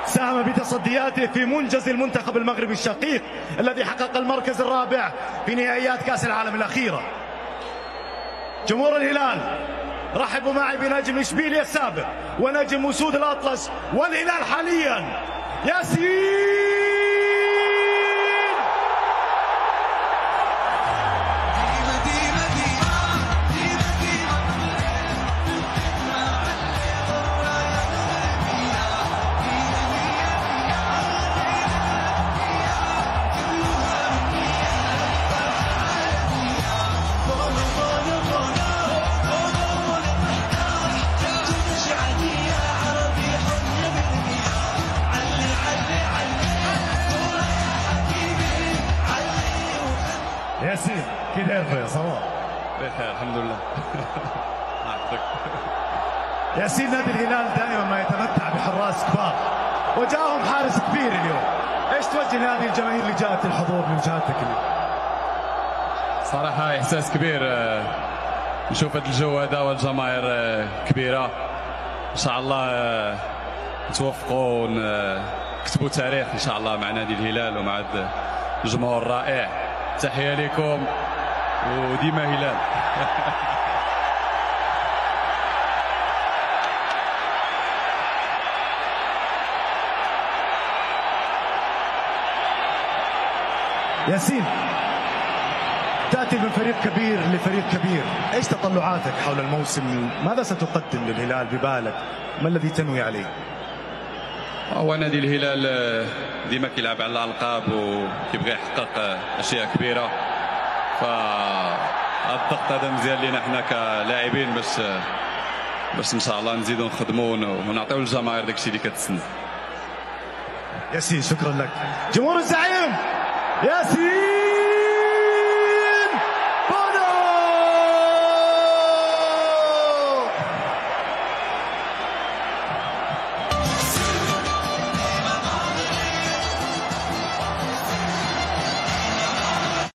ساهم بتصدياته في منجز المنتخب المغربي الشقيق الذي حقق المركز الرابع في نهائيات كأس العالم الأخيرة. جمهور الهلال، رحبوا معي بنجم إشبيليا السابق ونجم أسود الأطلس والهلال حاليا، ياسين. ياسين كيف داير يا صباح؟ بخير الحمد لله. ياسين، نادي الهلال دائما ما يتمتع بحراس كبار وجاءهم حارس كبير اليوم، ايش توجه لهذه الجماهير اللي جاءت الحضور لمجهاتك اليوم؟ صراحة إحساس كبير نشوف هذا الجو هذا والجماهير كبيرة. إن شاء الله نتوفقوا ونكتبوا تاريخ إن شاء الله مع نادي الهلال ومع هذا الجمهور الرائع. تحية لكم وديما هلال. ياسين، تأتي من فريق كبير لفريق كبير، ايش تطلعاتك حول الموسم؟ ماذا ستقدم للهلال ببالك؟ ما الذي تنوي عليه؟ هو نادي الهلال ديما كيلعب على الألقاب وكيبغي يحقق أشياء كبيرة، فالضغط هذا مزيان لينا حنا كلاعبين باش إن شاء الله نزيدو نخدمو ونعطيو للجماهير داكشي اللي كتسنى. ياسين شكرا لك. جمهور الزعيم ياسين.